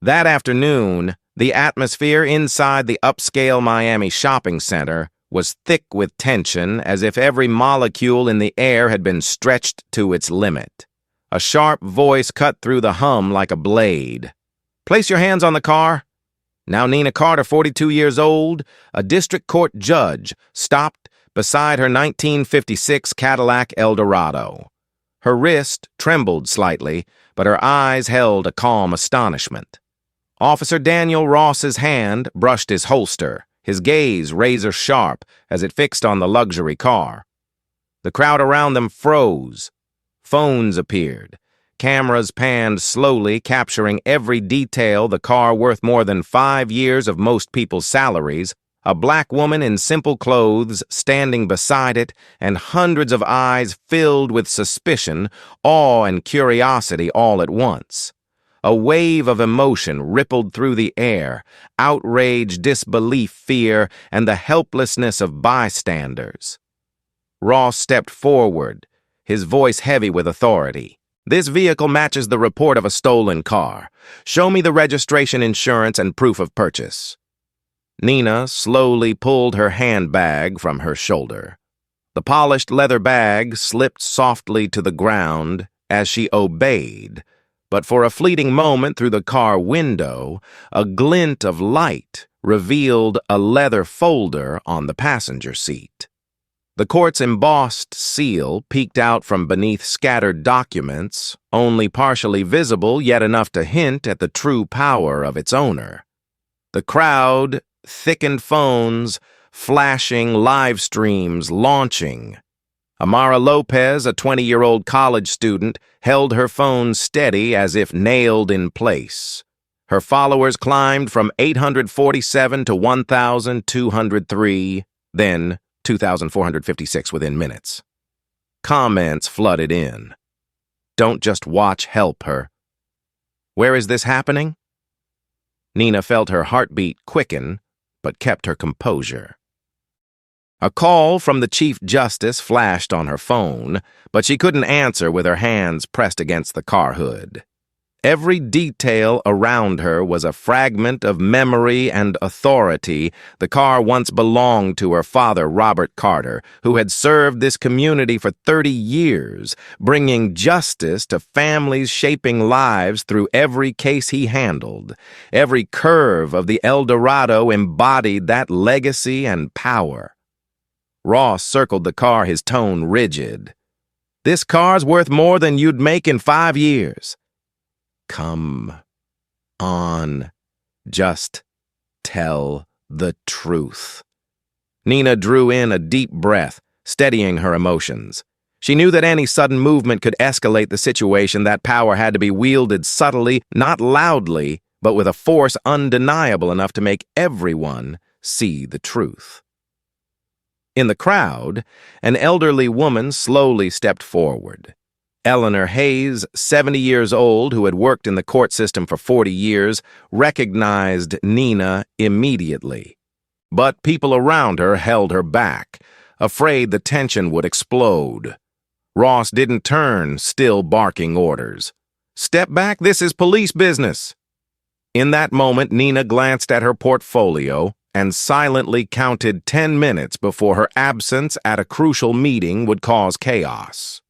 That afternoon, the atmosphere inside the upscale Miami shopping center was thick with tension, as if every molecule in the air had been stretched to its limit. A sharp voice cut through the hum like a blade. "Place your hands on the car." Now Nina Carter, 42 years old, a district court judge, stopped beside her 1956 Cadillac Eldorado. Her wrist trembled slightly, but her eyes held a calm astonishment. Officer Daniel Ross's hand brushed his holster, his gaze razor-sharp as it fixed on the luxury car. The crowd around them froze. Phones appeared. Cameras panned slowly, capturing every detail, the car worth more than 5 years of most people's salaries, a black woman in simple clothes standing beside it, and hundreds of eyes filled with suspicion, awe, and curiosity all at once. A wave of emotion rippled through the air, outrage, disbelief, fear, and the helplessness of bystanders. Ross stepped forward, his voice heavy with authority. "This vehicle matches the report of a stolen car. Show me the registration, insurance, and proof of purchase." Nina slowly pulled her handbag from her shoulder. The polished leather bag slipped softly to the ground as she obeyed, but for a fleeting moment through the car window, a glint of light revealed a leather folder on the passenger seat. The court's embossed seal peeked out from beneath scattered documents, only partially visible, yet enough to hint at the true power of its owner. The crowd thickened, phones flashing, live streams launching. Amara Lopez, a 20-year-old college student, held her phone steady as if nailed in place. Her followers climbed from 847 to 1,203, then 2,456 within minutes. Comments flooded in. "Don't just watch, help her." "Where is this happening?" Nina felt her heartbeat quicken, but kept her composure. A call from the Chief Justice flashed on her phone, but she couldn't answer with her hands pressed against the car hood. Every detail around her was a fragment of memory and authority. The car once belonged to her father, Robert Carter, who had served this community for 30 years, bringing justice to families, shaping lives through every case he handled. Every curve of the Eldorado embodied that legacy and power. Ross circled the car, his tone rigid. "This car's worth more than you'd make in 5 years. Come on, just tell the truth." Nina drew in a deep breath, steadying her emotions. She knew that any sudden movement could escalate the situation. That power had to be wielded subtly, not loudly, but with a force undeniable enough to make everyone see the truth. In the crowd, an elderly woman slowly stepped forward. Eleanor Hayes, 70 years old, who had worked in the court system for 40 years, recognized Nina immediately. But people around her held her back, afraid the tension would explode. Ross didn't turn, still barking orders. "Step back, this is police business." In that moment, Nina glanced at her portfolio and silently counted 10 minutes before her absence at a crucial meeting would cause chaos.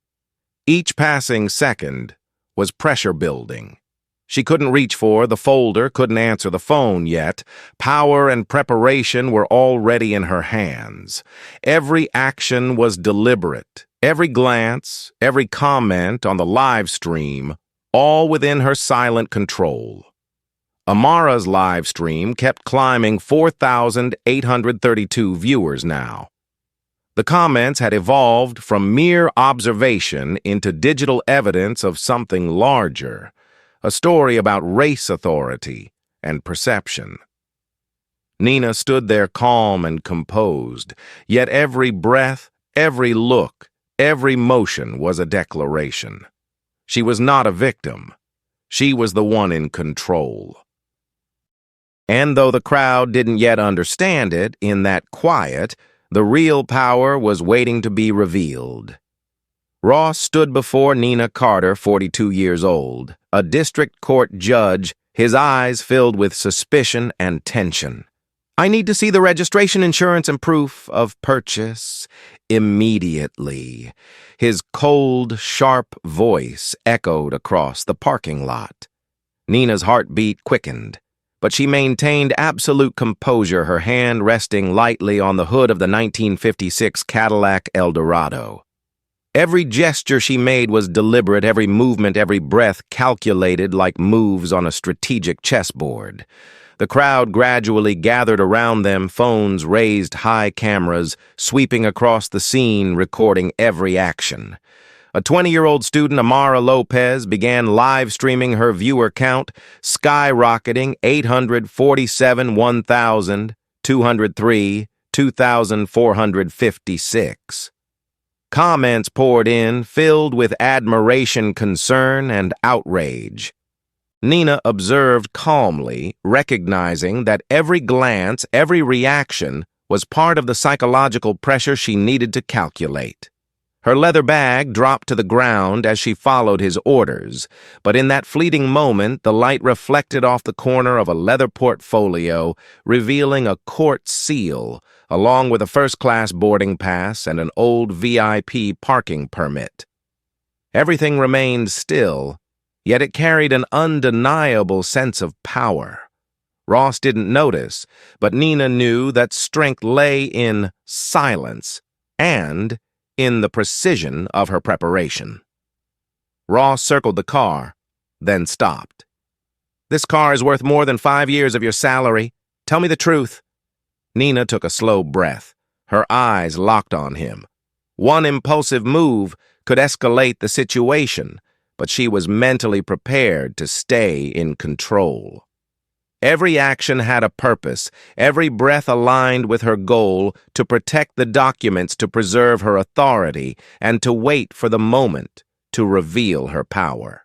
Each passing second was pressure building. She couldn't reach for the folder, couldn't answer the phone yet. Power and preparation were already in her hands. Every action was deliberate. Every glance, every comment on the live stream, all within her silent control. Amara's live stream kept climbing 4,832 viewers now. The comments had evolved from mere observation into digital evidence of something larger, a story about race authority and perception. Nina stood there calm and composed, yet every breath, every look, every motion was a declaration. She was not a victim. She was the one in control. And though the crowd didn't yet understand it, in that quiet, the real power was waiting to be revealed. Ross stood before Nina Carter, 42 years old, a district court judge, his eyes filled with suspicion and tension. "I need to see the registration insurance and proof of purchase immediately." His cold, sharp voice echoed across the parking lot. Nina's heartbeat quickened, but she maintained absolute composure, her hand resting lightly on the hood of the 1956 Cadillac Eldorado. Every gesture she made was deliberate, every movement, every breath calculated like moves on a strategic chessboard. The crowd gradually gathered around them, phones raised, high cameras sweeping across the scene, recording every action. A 20-year-old student, Amara Lopez, began live-streaming her viewer count, skyrocketing 847, 1,203, 2,456. Comments poured in, filled with admiration, concern, and outrage. Nina observed calmly, recognizing that every glance, every reaction was part of the psychological pressure she needed to calculate. Her leather bag dropped to the ground as she followed his orders, but in that fleeting moment, the light reflected off the corner of a leather portfolio, revealing a court seal, along with a first-class boarding pass and an old VIP parking permit. Everything remained still, yet it carried an undeniable sense of power. Ross didn't notice, but Nina knew that strength lay in silence and in the precision of her preparation. Ross circled the car, then stopped. "This car is worth more than 5 years of your salary. Tell me the truth." Nina took a slow breath, her eyes locked on him. One impulsive move could escalate the situation, but she was mentally prepared to stay in control. Every action had a purpose, every breath aligned with her goal to protect the documents, to preserve her authority, and to wait for the moment to reveal her power.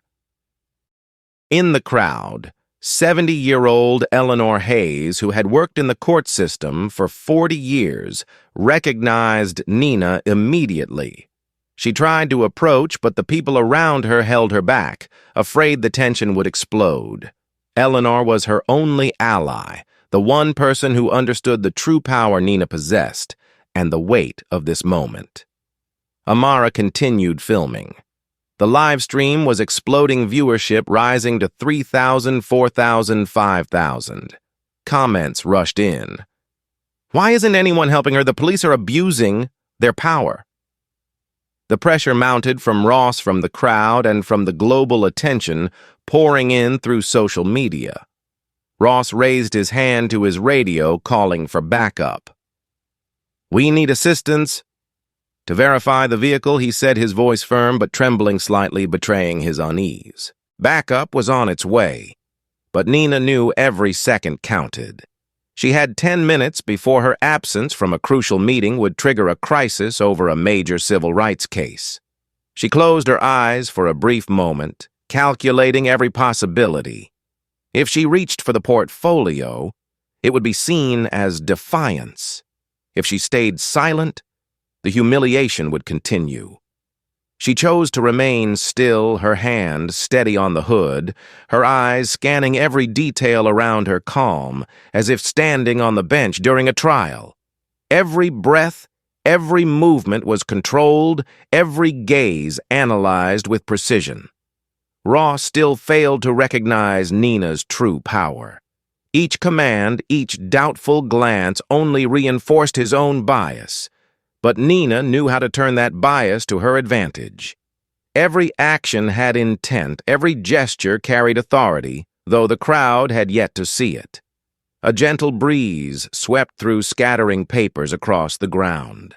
In the crowd, 70-year-old Eleanor Hayes, who had worked in the court system for 40 years, recognized Nina immediately. She tried to approach, but the people around her held her back, afraid the tension would explode. Eleanor was her only ally, the one person who understood the true power Nina possessed and the weight of this moment. Amara continued filming. The live stream was exploding viewership, rising to 3,000, 4,000, 5,000. Comments rushed in. "Why isn't anyone helping her? The police are abusing their power." The pressure mounted from Ross, from the crowd, and from the global attention pouring in through social media. Ross raised his hand to his radio, calling for backup. "We need assistance." To verify the vehicle, he said, his voice firm but trembling slightly, betraying his unease. Backup was on its way, but Nina knew every second counted. She had 10 minutes before her absence from a crucial meeting would trigger a crisis over a major civil rights case. She closed her eyes for a brief moment, calculating every possibility. If she reached for the portfolio, it would be seen as defiance. If she stayed silent, the humiliation would continue. She chose to remain still, her hand steady on the hood, her eyes scanning every detail around her, calm, as if standing on the bench during a trial. Every breath, every movement was controlled, every gaze analyzed with precision. Ross still failed to recognize Nina's true power. Each command, each doubtful glance only reinforced his own bias. But Nina knew how to turn that bias to her advantage. Every action had intent, every gesture carried authority, though the crowd had yet to see it. A gentle breeze swept through scattering papers across the ground.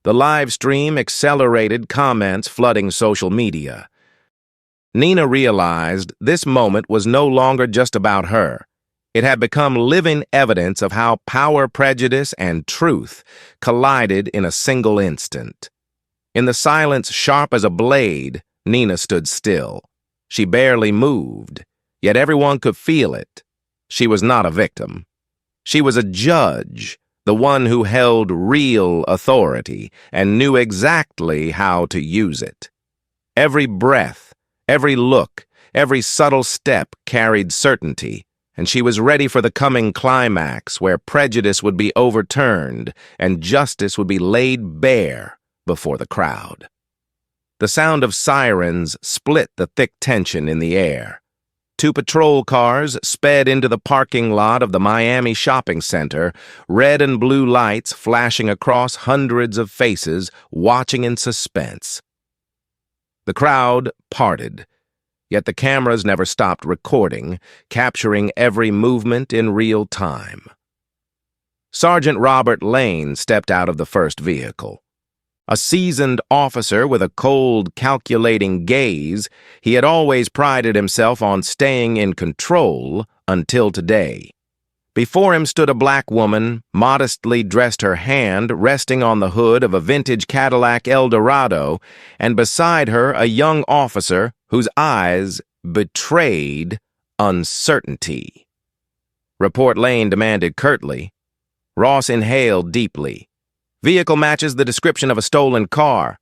The live stream accelerated, comments flooding social media. Nina realized this moment was no longer just about her. It had become living evidence of how power, prejudice, and truth collided in a single instant. In the silence sharp as a blade, Nina stood still. She barely moved, yet everyone could feel it. She was not a victim. She was a judge, the one who held real authority and knew exactly how to use it. Every breath, every look, Every subtle step carried certainty, and she was ready for the coming climax where prejudice would be overturned and justice would be laid bare before the crowd. The sound of sirens split the thick tension in the air. 2 patrol cars sped into the parking lot of the Miami shopping center, red and blue lights flashing across hundreds of faces watching in suspense. The crowd parted, yet the cameras never stopped recording, capturing every movement in real time. Sergeant Robert Lane stepped out of the first vehicle. A seasoned officer with a cold, calculating gaze, he had always prided himself on staying in control until today. Before him stood a black woman, modestly dressed, her hand resting on the hood of a vintage Cadillac Eldorado, and beside her a young officer whose eyes betrayed uncertainty. Report Lane demanded curtly. Ross inhaled deeply. Vehicle matches the description of a stolen car.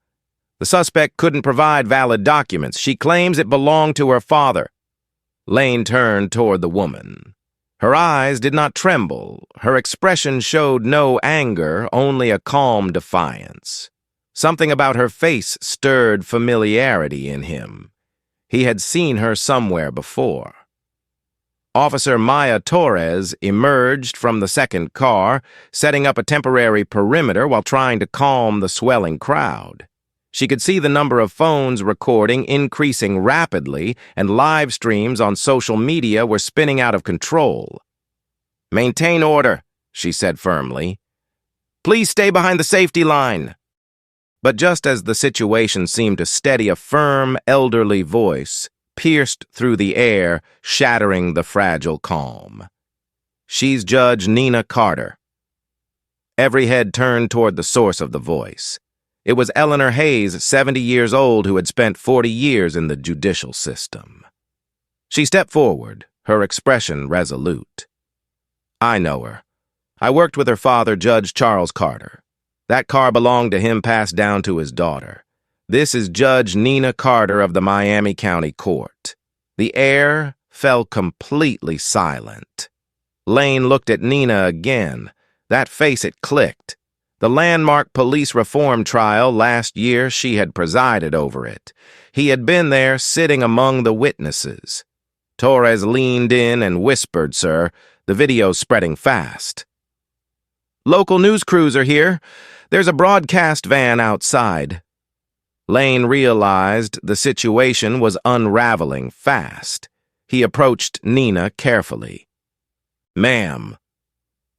The suspect couldn't provide valid documents. She claims it belonged to her father. Lane turned toward the woman. Her eyes did not tremble. Her expression showed no anger, only a calm defiance. Something about her face stirred familiarity in him. He had seen her somewhere before. Officer Maya Torres emerged from the second car, setting up a temporary perimeter while trying to calm the swelling crowd. She could see the number of phones recording increasing rapidly, and live streams on social media were spinning out of control. "Maintain order," she said firmly. "Please stay behind the safety line." But just as the situation seemed to steady, a firm, elderly voice pierced through the air, shattering the fragile calm. "She's Judge Nina Carter." Every head turned toward the source of the voice. It was Eleanor Hayes, 70 years old, who had spent 40 years in the judicial system. She stepped forward, her expression resolute. "I know her. I worked with her father, Judge Charles Carter. That car belonged to him, passed down to his daughter. This is Judge Nina Carter of the Miami County Court." The air fell completely silent. Lane looked at Nina again. That face, it clicked. The landmark police reform trial last year, she had presided over it. He had been there, sitting among the witnesses. Torres leaned in and whispered, "Sir, the video's spreading fast." "Local news crews are here. There's a broadcast van outside." Lane realized the situation was unraveling fast. He approached Nina carefully. "Ma'am,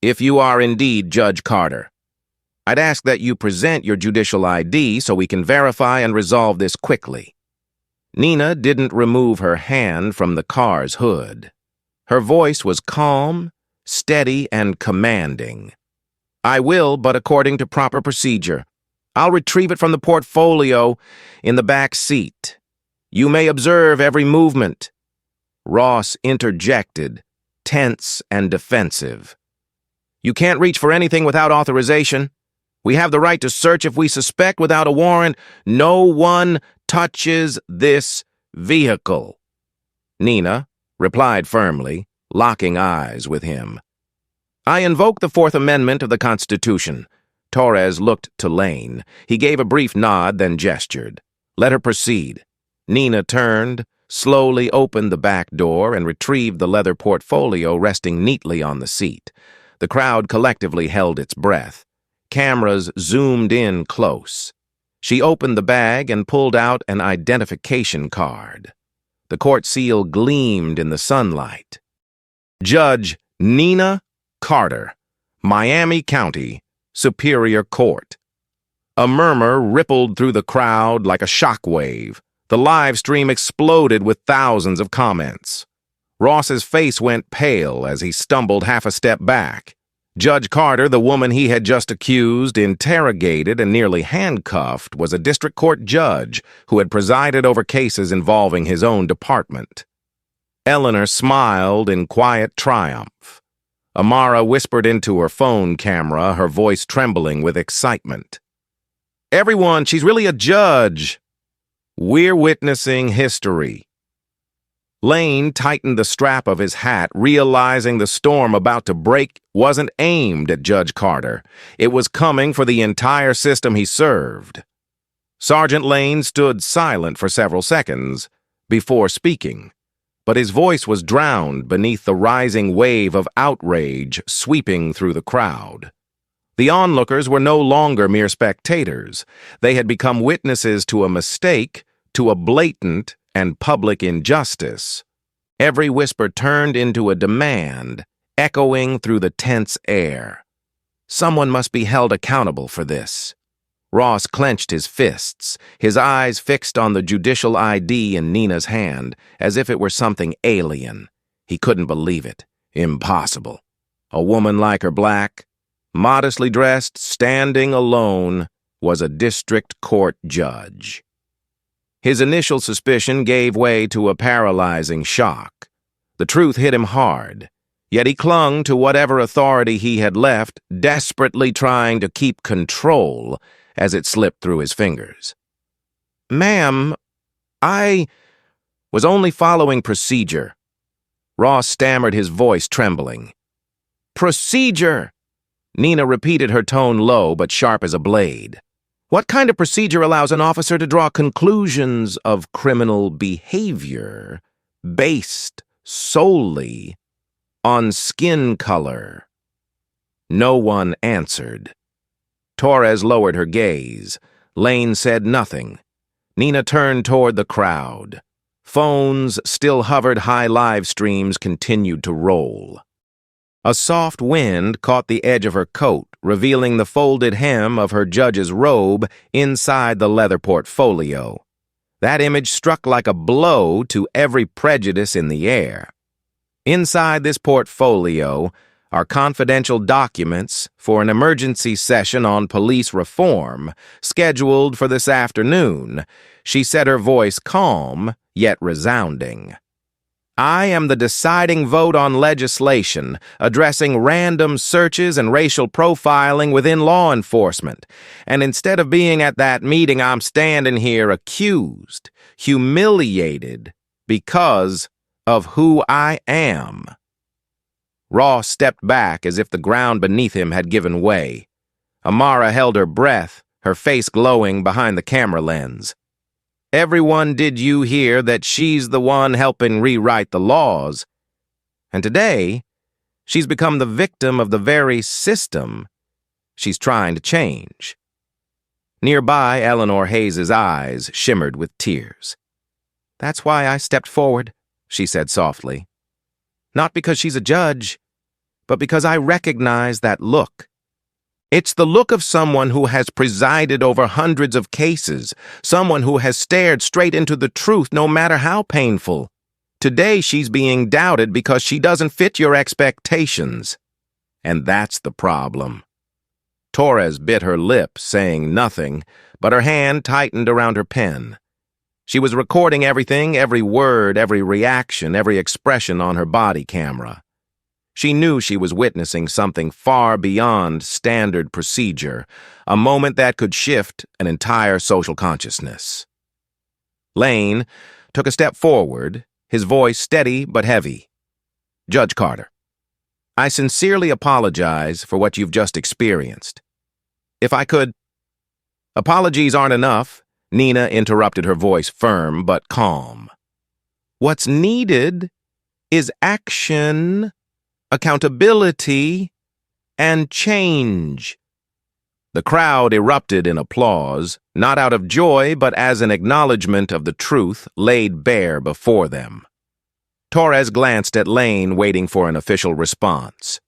if you are indeed Judge Carter, I'd ask that you present your judicial ID so we can verify and resolve this quickly." Nina didn't remove her hand from the car's hood. Her voice was calm, steady, and commanding. "I will, but according to proper procedure. I'll retrieve it from the portfolio in the back seat. You may observe every movement." Ross interjected, tense and defensive. "You can't reach for anything without authorization. We have the right to search if we suspect without a warrant. No one touches this vehicle." Nina replied firmly, locking eyes with him. "I invoke the Fourth Amendment of the Constitution." Torres looked to Lane. He gave a brief nod, then gestured. "Let her proceed." Nina turned, slowly opened the back door, and retrieved the leather portfolio resting neatly on the seat. The crowd collectively held its breath. Cameras zoomed in close. She opened the bag and pulled out an identification card. The court seal gleamed in the sunlight. "Judge Nina Carter, Miami County Superior Court." A murmur rippled through the crowd like a shockwave. The live stream exploded with thousands of comments. Ross's face went pale as he stumbled half a step back. Judge Carter, the woman he had just accused, interrogated, and nearly handcuffed, was a district court judge who had presided over cases involving his own department. Eleanor smiled in quiet triumph. Amara whispered into her phone camera, her voice trembling with excitement. "Everyone, she's really a judge. We're witnessing history." Lane tightened the strap of his hat, realizing the storm about to break wasn't aimed at Judge Carter. It was coming for the entire system he served. Sergeant Lane stood silent for several seconds before speaking, but his voice was drowned beneath the rising wave of outrage sweeping through the crowd. The onlookers were no longer mere spectators. They had become witnesses to a mistake, to a blatant and public injustice. Every whisper turned into a demand, echoing through the tense air. Someone must be held accountable for this. Ross clenched his fists, his eyes fixed on the judicial ID in Nina's hand, as if it were something alien. He couldn't believe it. Impossible. A woman like her, black, modestly dressed, standing alone, was a district court judge. His initial suspicion gave way to a paralyzing shock. The truth hit him hard, yet he clung to whatever authority he had left, desperately trying to keep control as it slipped through his fingers. "Ma'am, I was only following procedure." Ross stammered, his voice trembling. "Procedure!" Nina repeated, her tone low but sharp as a blade. "What kind of procedure allows an officer to draw conclusions of criminal behavior based solely on skin color?" No one answered. Torres lowered her gaze. Lane said nothing. Nina turned toward the crowd. Phones still hovered high, live streams continued to roll. A soft wind caught the edge of her coat, revealing the folded hem of her judge's robe inside the leather portfolio. That image struck like a blow to every prejudice in the air. Inside this portfolio are confidential documents for an emergency session on police reform, scheduled for this afternoon. She said, her voice calm, yet resounding. "I am the deciding vote on legislation addressing random searches and racial profiling within law enforcement. And instead of being at that meeting, I'm standing here accused, humiliated, because of who I am." Ross stepped back as if the ground beneath him had given way. Amara held her breath, her face glowing behind the camera lens. "Everyone, did you hear that she's the one helping rewrite the laws? And today, she's become the victim of the very system she's trying to change." Nearby, Eleanor Hayes's eyes shimmered with tears. "That's why I stepped forward," she said softly. "Not because she's a judge, but because I recognize that look. It's the look of someone who has presided over hundreds of cases, someone who has stared straight into the truth no matter how painful. Today she's being doubted because she doesn't fit your expectations. And that's the problem." Torres bit her lip, saying nothing, but her hand tightened around her pen. She was recording everything, every word, every reaction, every expression on her body camera. She knew she was witnessing something far beyond standard procedure, a moment that could shift an entire social consciousness. Lane took a step forward, his voice steady but heavy. "Judge Carter, I sincerely apologize for what you've just experienced. If I could—" "Apologies aren't enough," Nina interrupted, her voice firm but calm. "What's needed is action, accountability, and change." The crowd erupted in applause, not out of joy but as an acknowledgement of the truth laid bare before them. Torres glanced at Lane, waiting for an official response.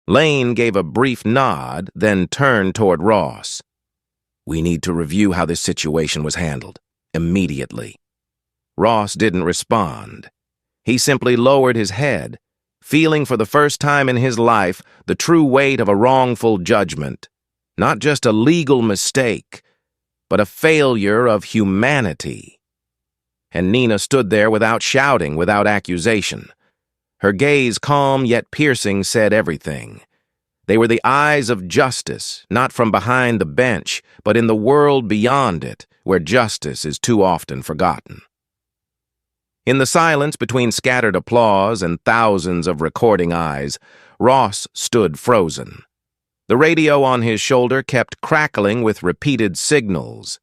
Lane gave a brief nod, then turned toward Ross. "We need to review how this situation was handled, immediately." Ross didn't respond. He simply lowered his head, feeling for the first time in his life the true weight of a wrongful judgment. Not just a legal mistake, but a failure of humanity. And Nina stood there without shouting, without accusation. Her gaze, calm yet piercing, said everything. They were the eyes of justice, not from behind the bench, but in the world beyond it, where justice is too often forgotten. In the silence between scattered applause and thousands of recording eyes, Ross stood frozen. The radio on his shoulder kept crackling with repeated signals,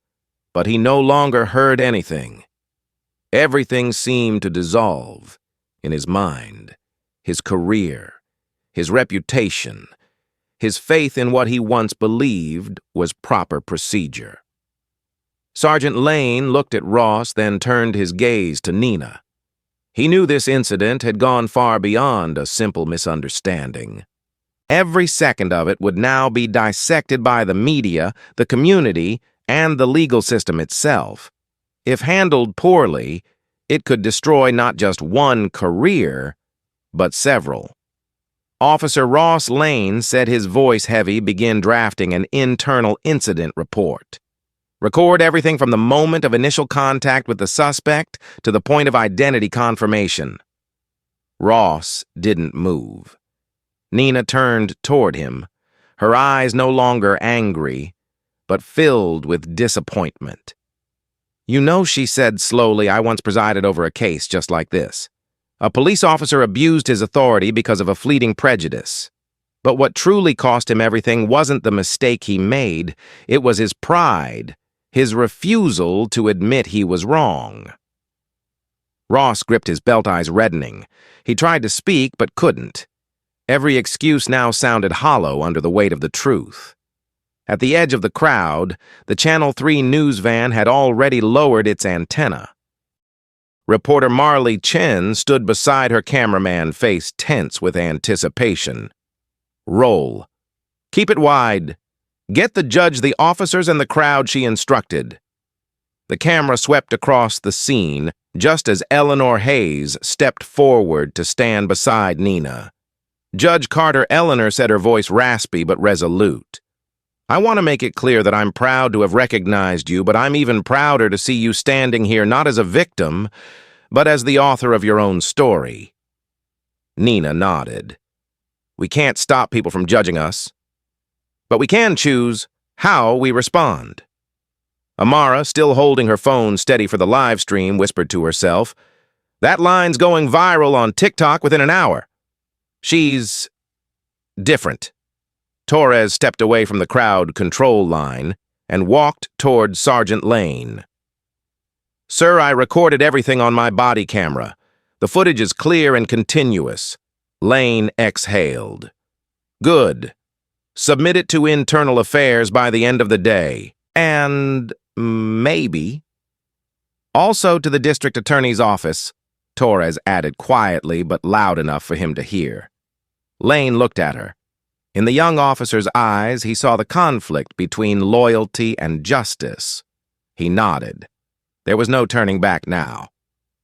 but he no longer heard anything. Everything seemed to dissolve in his mind, his career, his reputation. His faith in what he once believed was proper procedure. Sergeant Lane looked at Ross, then turned his gaze to Nina. He knew this incident had gone far beyond a simple misunderstanding. Every second of it would now be dissected by the media, the community, and the legal system itself. If handled poorly, it could destroy not just one career, but several. Officer Ross Lane said, his voice heavy, began drafting an internal incident report. Record everything from the moment of initial contact with the suspect to the point of identity confirmation. Ross didn't move. Nina turned toward him, her eyes no longer angry, but filled with disappointment. "You know," she said slowly, "I once presided over a case just like this. A police officer abused his authority because of a fleeting prejudice. But what truly cost him everything wasn't the mistake he made, it was his pride, his refusal to admit he was wrong." Ross gripped his belt, eyes reddening. He tried to speak, but couldn't. Every excuse now sounded hollow under the weight of the truth. At the edge of the crowd, the Channel 3 news van had already lowered its antenna. Reporter Marley Chen stood beside her cameraman, face tense with anticipation. "Roll. Keep it wide. Get the judge, the officers, and the crowd," she instructed. The camera swept across the scene just as Eleanor Hayes stepped forward to stand beside Nina. "Judge Carter," Eleanor said, her voice raspy but resolute. "I want to make it clear that I'm proud to have recognized you, but I'm even prouder to see you standing here not as a victim, but as the author of your own story." Nina nodded. "We can't stop people from judging us, but we can choose how we respond." Amara, still holding her phone steady for the live stream, whispered to herself, "That line's going viral on TikTok within an hour. She's different." Torres stepped away from the crowd control line and walked toward Sergeant Lane. "Sir, I recorded everything on my body camera. The footage is clear and continuous." Lane exhaled. "Good. Submit it to Internal Affairs by the end of the day. And maybe also to the District Attorney's office," Torres added quietly but loud enough for him to hear. Lane looked at her. In the young officer's eyes, he saw the conflict between loyalty and justice. He nodded. There was no turning back now.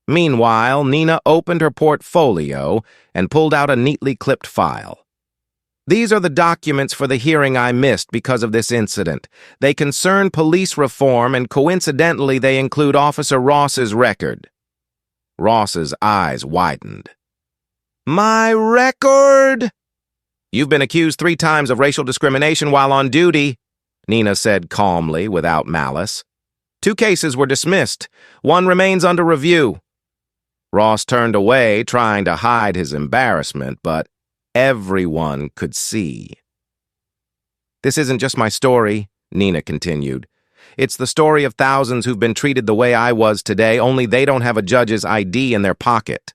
Meanwhile, Nina opened her portfolio and pulled out a neatly clipped file. "These are the documents for the hearing I missed because of this incident. They concern police reform, and coincidentally, they include Officer Ross's record." Ross's eyes widened. "My record?" "You've been accused 3 times of racial discrimination while on duty," Nina said calmly, without malice. 2 cases were dismissed. 1 remains under review." Ross turned away, trying to hide his embarrassment, but everyone could see. "This isn't just my story," Nina continued. "It's the story of thousands who've been treated the way I was today, only they don't have a judge's ID in their pocket."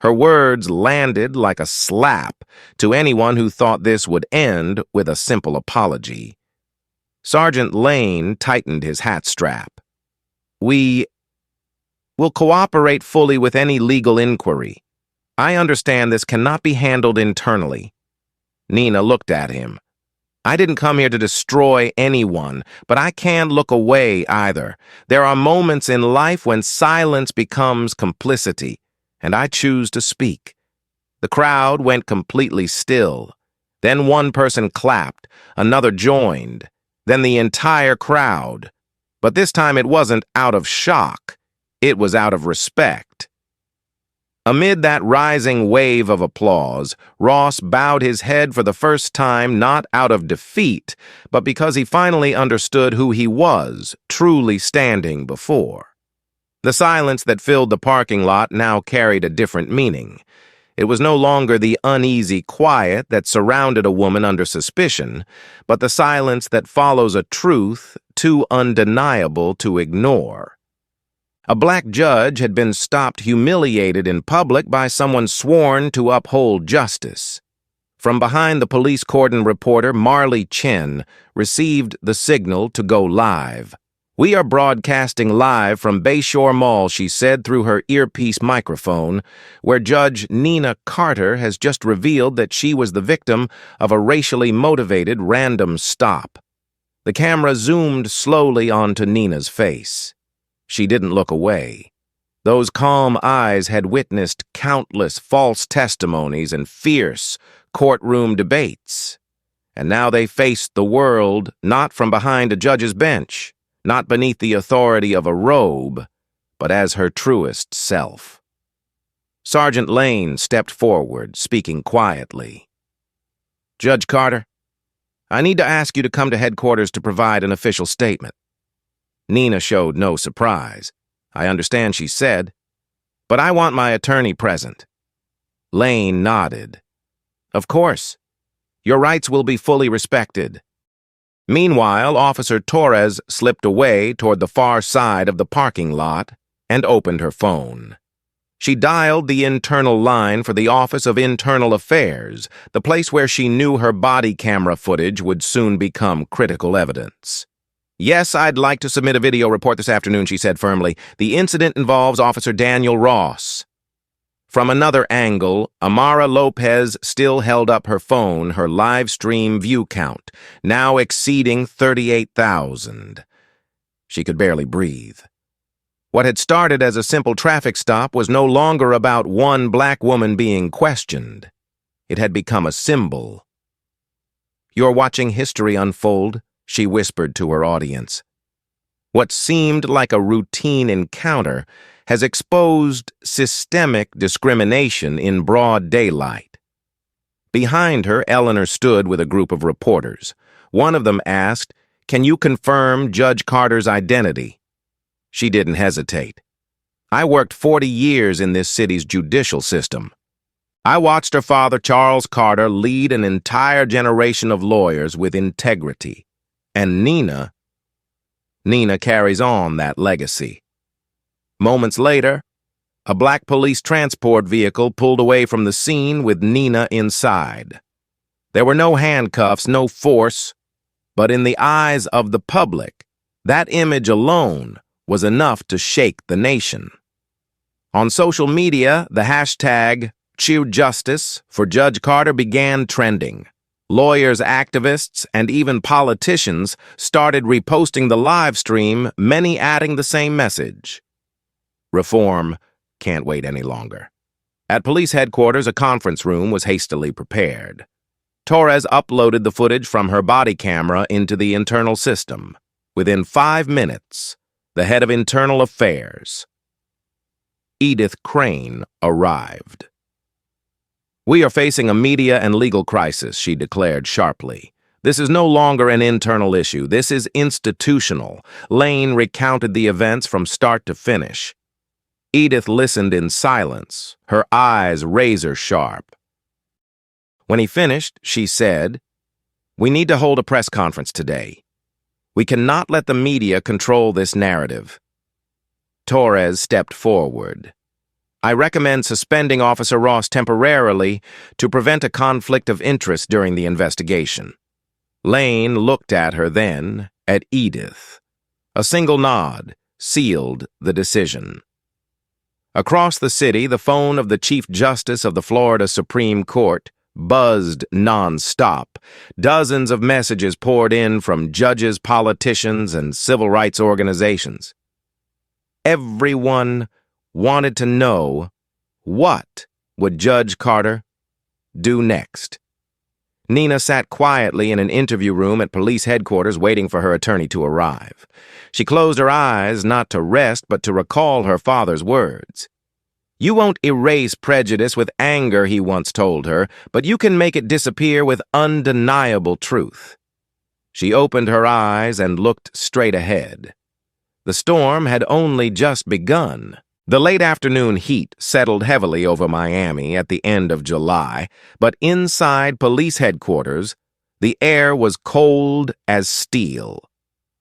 Her words landed like a slap to anyone who thought this would end with a simple apology. Sergeant Lane tightened his hat strap. "We will cooperate fully with any legal inquiry. I understand this cannot be handled internally." Nina looked at him. "I didn't come here to destroy anyone, but I can't look away either. There are moments in life when silence becomes complicity, and I choose to speak." The crowd went completely still. Then one person clapped, another joined, then the entire crowd. But this time it wasn't out of shock, it was out of respect. Amid that rising wave of applause, Ross bowed his head for the first time, not out of defeat, but because he finally understood who he was truly standing before. The silence that filled the parking lot now carried a different meaning. It was no longer the uneasy quiet that surrounded a woman under suspicion, but the silence that follows a truth too undeniable to ignore. A black judge had been stopped humiliated in public by someone sworn to uphold justice. From behind the police cordon, reporter Marley Chen received the signal to go live. "We are broadcasting live from Bayshore Mall," she said through her earpiece microphone, where Judge Nina Carter has just revealed that she was the victim of a racially motivated random stop. The camera zoomed slowly onto Nina's face. She didn't look away. Those calm eyes had witnessed countless false testimonies and fierce courtroom debates. And now they faced the world not from behind a judge's bench, not beneath the authority of a robe, but as her truest self. Sergeant Lane stepped forward, speaking quietly. "Judge Carter, I need to ask you to come to headquarters to provide an official statement." Nina showed no surprise. "I understand," she said, "but I want my attorney present." Lane nodded. "Of course. Your rights will be fully respected." Meanwhile, Officer Torres slipped away toward the far side of the parking lot and opened her phone. She dialed the internal line for the Office of Internal Affairs, the place where she knew her body camera footage would soon become critical evidence. "Yes, I'd like to submit a video report this afternoon," she said firmly. "The incident involves Officer Daniel Ross." From another angle, Amara Lopez still held up her phone, her live stream view count, now exceeding 38,000. She could barely breathe. What had started as a simple traffic stop was no longer about one black woman being questioned. It had become a symbol. "You're watching history unfold," she whispered to her audience. What seemed like a routine encounter has exposed systemic discrimination in broad daylight. Behind her, Eleanor stood with a group of reporters. One of them asked, "Can you confirm Judge Carter's identity?" She didn't hesitate. "I worked 40 years in this city's judicial system. I watched her father, Charles Carter, lead an entire generation of lawyers with integrity. And Nina carries on that legacy." Moments later, a black police transport vehicle pulled away from the scene with Nina inside. There were no handcuffs, no force, but in the eyes of the public, that image alone was enough to shake the nation. On social media, the hashtag #CheerJustice for Judge Carter began trending. Lawyers, activists, and even politicians started reposting the live stream, many adding the same message. Reform can't wait any longer. At police headquarters, a conference room was hastily prepared. Torres uploaded the footage from her body camera into the internal system. Within 5 minutes, the head of Internal Affairs, Edith Crane, arrived. "We are facing a media and legal crisis," she declared sharply. "This is no longer an internal issue. This is institutional." Lane recounted the events from start to finish. Edith listened in silence, her eyes razor-sharp. When he finished, she said, "We need to hold a press conference today. We cannot let the media control this narrative." Torres stepped forward. "I recommend suspending Officer Ross temporarily to prevent a conflict of interest during the investigation." Lane looked at her then, at Edith. A single nod sealed the decision. Across the city, the phone of the Chief Justice of the Florida Supreme Court buzzed non-stop. Dozens of messages poured in from judges, politicians, and civil rights organizations. Everyone wanted to know, what would Judge Carter do next? Nina sat quietly in an interview room at police headquarters waiting for her attorney to arrive. She closed her eyes not to rest but to recall her father's words. "You won't erase prejudice with anger," he once told her, "but you can make it disappear with undeniable truth." She opened her eyes and looked straight ahead. The storm had only just begun. The late afternoon heat settled heavily over Miami at the end of July, but inside police headquarters, the air was cold as steel.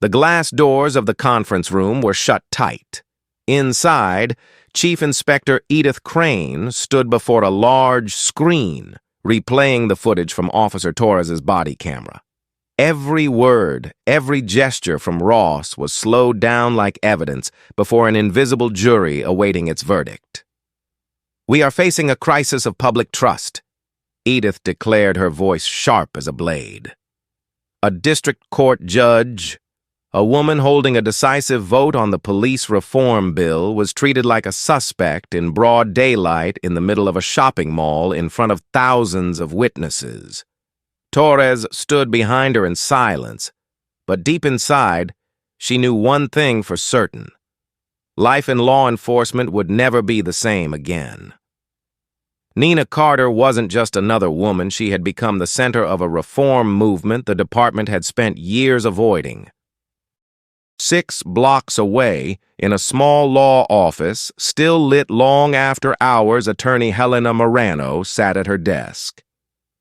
The glass doors of the conference room were shut tight. Inside, Chief Inspector Edith Crane stood before a large screen, replaying the footage from Officer Torres's body camera. Every word, every gesture from Ross was slowed down like evidence before an invisible jury awaiting its verdict. "We are facing a crisis of public trust," Edith declared, her voice sharp as a blade. A district court judge, a woman holding a decisive vote on the police reform bill, was treated like a suspect in broad daylight in the middle of a shopping mall in front of thousands of witnesses. Torres stood behind her in silence, but deep inside, she knew one thing for certain. Life in law enforcement would never be the same again. Nina Carter wasn't just another woman. She had become the center of a reform movement the department had spent years avoiding. 6 blocks away, in a small law office, still lit long after hours, attorney Helena Morano sat at her desk.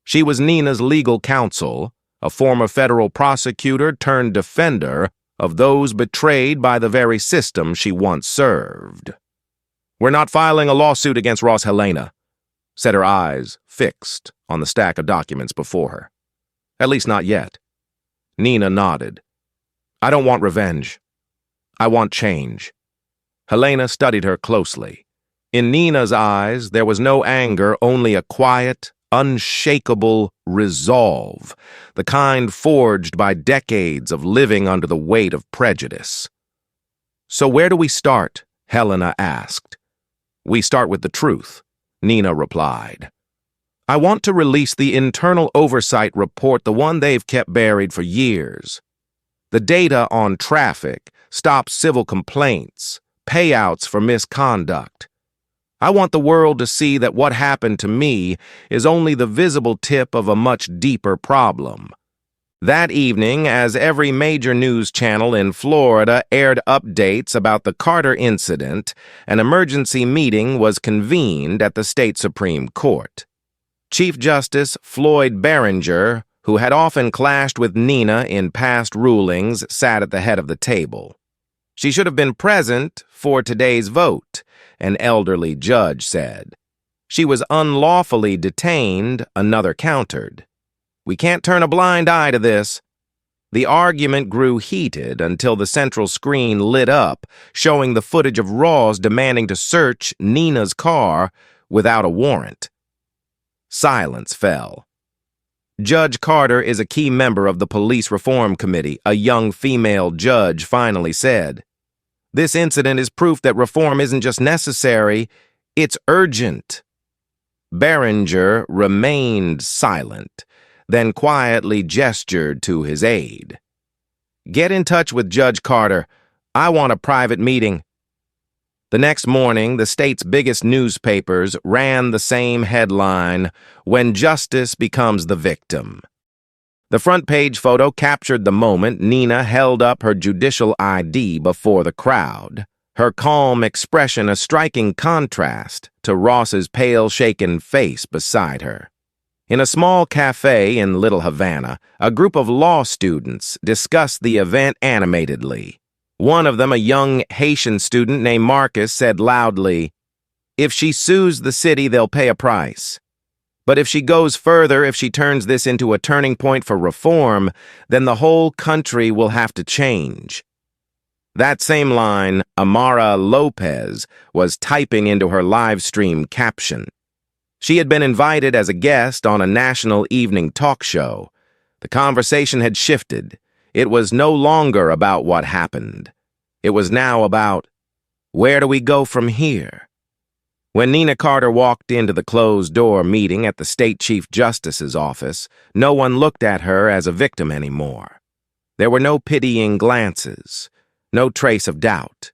She was Nina's legal counsel, a former federal prosecutor turned defender of those betrayed by the very system she once served. "We're not filing a lawsuit against Ross, Helena," said, her eyes fixed on the stack of documents before her. "At least not yet." Nina nodded. "I don't want revenge. I want change." Helena studied her closely. In Nina's eyes, there was no anger, only a quiet, unshakable resolve, the kind forged by decades of living under the weight of prejudice. "So where do we start?" Helena asked. "We start with the truth," Nina replied. "I want to release the internal oversight report, the one they've kept buried for years. The data on traffic, stopped civil complaints, payouts for misconduct. I want the world to see that what happened to me is only the visible tip of a much deeper problem." That evening, as every major news channel in Florida aired updates about the Carter incident, an emergency meeting was convened at the state Supreme Court. Chief Justice Floyd Berringer, who had often clashed with Nina in past rulings, sat at the head of the table. "She should have been present for today's vote," an elderly judge said. "She was unlawfully detained," another countered. "We can't turn a blind eye to this." The argument grew heated until the central screen lit up, showing the footage of Ross demanding to search Nina's car without a warrant. Silence fell. "Judge Carter is a key member of the Police Reform Committee," a young female judge finally said. "This incident is proof that reform isn't just necessary, it's urgent." Berringer remained silent, then quietly gestured to his aide. "Get in touch with Judge Carter. I want a private meeting." The next morning, the state's biggest newspapers ran the same headline, "When Justice Becomes the Victim." The front-page photo captured the moment Nina held up her judicial ID before the crowd, her calm expression a striking contrast to Ross's pale, shaken face beside her. In a small cafe in Little Havana, a group of law students discussed the event animatedly. One of them, a young Haitian student named Marcus, said loudly, "If she sues the city, they'll pay a price. But if she goes further, if she turns this into a turning point for reform, then the whole country will have to change." That same line, Amara Lopez was typing into her live stream caption. She had been invited as a guest on a national evening talk show. The conversation had shifted. It was no longer about what happened. It was now about, where do we go from here? When Nina Carter walked into the closed-door meeting at the state chief justice's office, no one looked at her as a victim anymore. There were no pitying glances, no trace of doubt.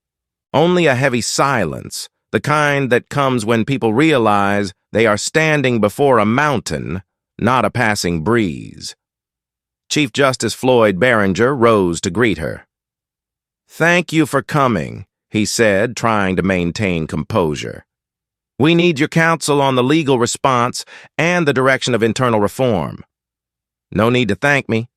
Only a heavy silence, the kind that comes when people realize they are standing before a mountain, not a passing breeze. Chief Justice Floyd Berringer rose to greet her. "Thank you for coming," he said, trying to maintain composure. "We need your counsel on the legal response and the direction of internal reform." "No need to thank me,"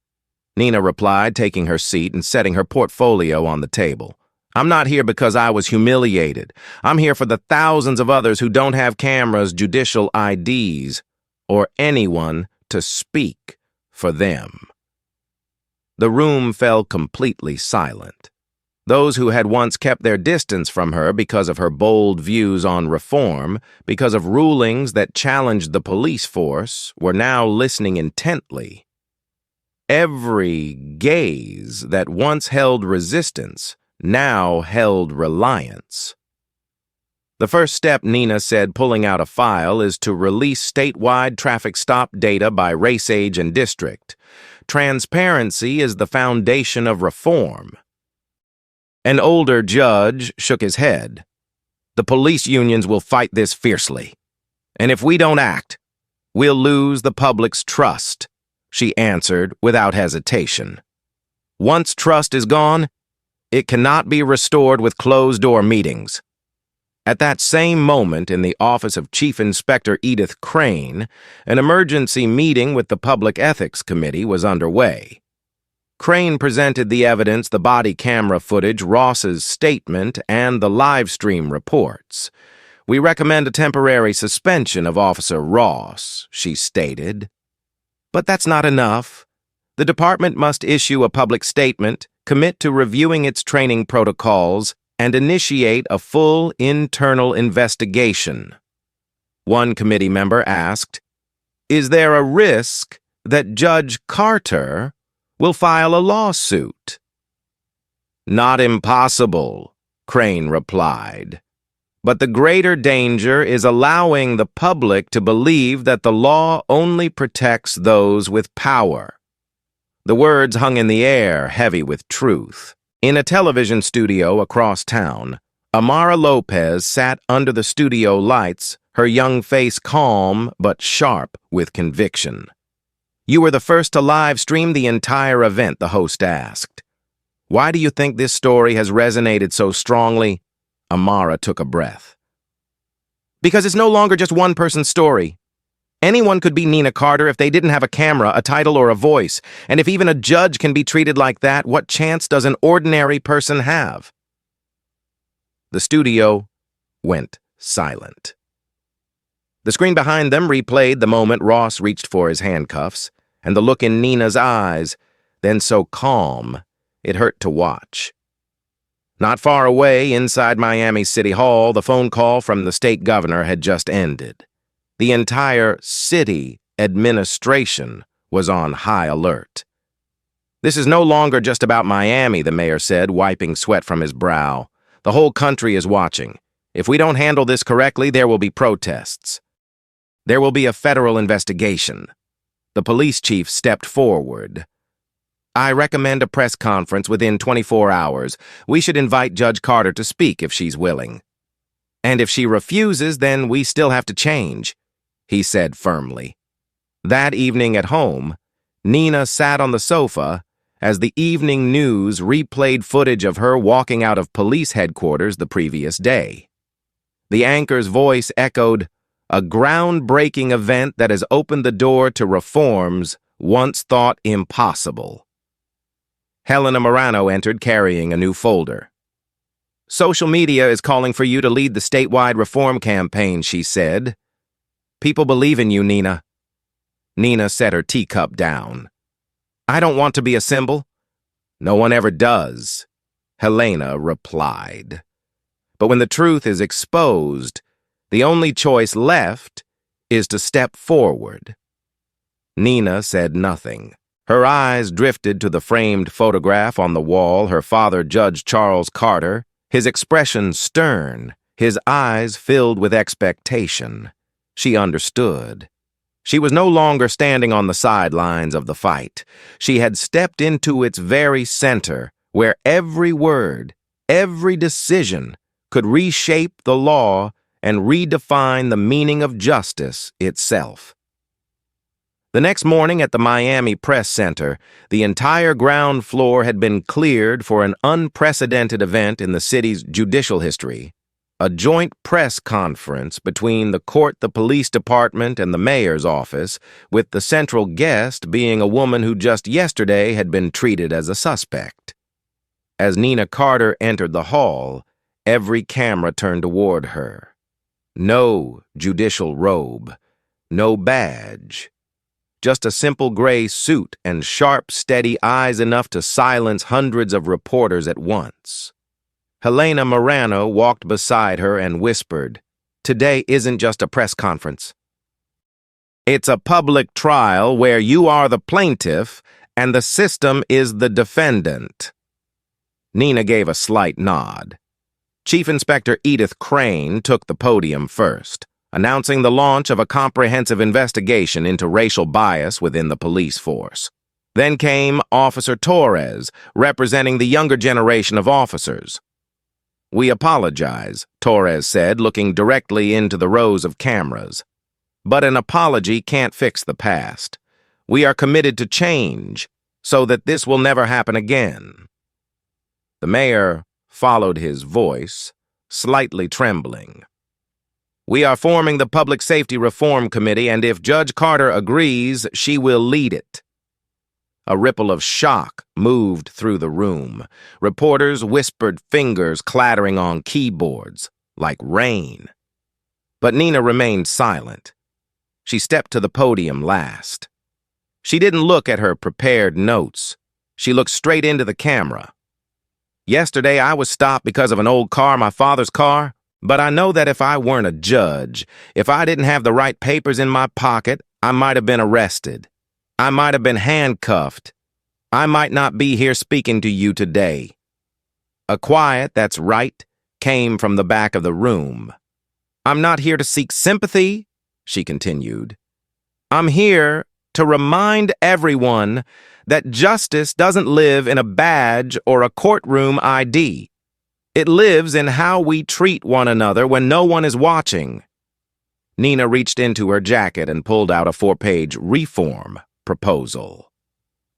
Nina replied, taking her seat and setting her portfolio on the table. "I'm not here because I was humiliated. I'm here for the thousands of others who don't have cameras, judicial IDs, or anyone to speak for them." The room fell completely silent. Those who had once kept their distance from her because of her bold views on reform, because of rulings that challenged the police force, were now listening intently. Every gaze that once held resistance now held reliance. "The first step," Nina said, pulling out a file, "is to release statewide traffic stop data by race, age, and district. Transparency is the foundation of reform." An older judge shook his head. "The police unions will fight this fiercely. And if we don't act, we'll lose the public's trust," she answered without hesitation. "Once trust is gone, it cannot be restored with closed-door meetings." At that same moment, in the office of Chief Inspector Edith Crane, an emergency meeting with the Public Ethics Committee was underway. Crane presented the evidence, the body camera footage, Ross's statement, and the live stream reports. "We recommend a temporary suspension of Officer Ross," she stated. "But that's not enough. The department must issue a public statement, commit to reviewing its training protocols, and initiate a full internal investigation." One committee member asked, "Is there a risk that Judge Carter will file a lawsuit?" "Not impossible," Crane replied. "But the greater danger is allowing the public to believe that the law only protects those with power." The words hung in the air, heavy with truth. In a television studio across town, Amara Lopez sat under the studio lights, her young face calm but sharp with conviction. "You were the first to live stream the entire event," the host asked. "Why do you think this story has resonated so strongly?" Amara took a breath. "Because it's no longer just one person's story. Anyone could be Nina Carter if they didn't have a camera, a title, or a voice. And if even a judge can be treated like that, what chance does an ordinary person have?" The studio went silent. The screen behind them replayed the moment Ross reached for his handcuffs, and the look in Nina's eyes, then so calm, it hurt to watch. Not far away, inside Miami City Hall, the phone call from the state governor had just ended. The entire city administration was on high alert. "This is no longer just about Miami," the mayor said, wiping sweat from his brow. "The whole country is watching. If we don't handle this correctly, there will be protests. There will be a federal investigation." The police chief stepped forward. "I recommend a press conference within 24 hours. We should invite Judge Carter to speak if she's willing. And if she refuses, then we still have to change," he said firmly. That evening at home, Nina sat on the sofa as the evening news replayed footage of her walking out of police headquarters the previous day. The anchor's voice echoed, "A groundbreaking event that has opened the door to reforms once thought impossible." Helena Morano entered carrying a new folder. "Social media is calling for you to lead the statewide reform campaign," she said. "People believe in you, Nina." Nina set her teacup down. "I don't want to be a symbol." "No one ever does," Helena replied. "But when the truth is exposed, the only choice left is to step forward." Nina said nothing. Her eyes drifted to the framed photograph on the wall, her father, Judge Charles Carter, his expression stern, his eyes filled with expectation. She understood. She was no longer standing on the sidelines of the fight. She had stepped into its very center, where every word, every decision could reshape the law and redefine the meaning of justice itself. The next morning at the Miami Press Center, the entire ground floor had been cleared for an unprecedented event in the city's judicial history, a joint press conference between the court, the police department, and the mayor's office, with the central guest being a woman who just yesterday had been treated as a suspect. As Nina Carter entered the hall, every camera turned toward her. No judicial robe, no badge. Just a simple gray suit and sharp, steady eyes enough to silence hundreds of reporters at once. Helena Morano walked beside her and whispered, "Today isn't just a press conference. It's a public trial where you are the plaintiff and the system is the defendant." Nina gave a slight nod. Chief Inspector Edith Crane took the podium first, announcing the launch of a comprehensive investigation into racial bias within the police force. Then came Officer Torres, representing the younger generation of officers. "We apologize," Torres said, looking directly into the rows of cameras. "But an apology can't fix the past. We are committed to change so that this will never happen again." The mayor followed his voice, slightly trembling. "We are forming the Public Safety Reform Committee, and if Judge Carter agrees, she will lead it." A ripple of shock moved through the room. Reporters whispered, fingers clattering on keyboards, like rain. But Nina remained silent. She stepped to the podium last. She didn't look at her prepared notes. She looked straight into the camera. "Yesterday I was stopped because of an old car, my father's car. But I know that if I weren't a judge, if I didn't have the right papers in my pocket, I might have been arrested. I might have been handcuffed. I might not be here speaking to you today." A quiet "that's right" came from the back of the room. "I'm not here to seek sympathy," she continued. "I'm here to remind everyone that justice doesn't live in a badge or a courtroom ID. It lives in how we treat one another when no one is watching." Nina reached into her jacket and pulled out a 4-page reform proposal.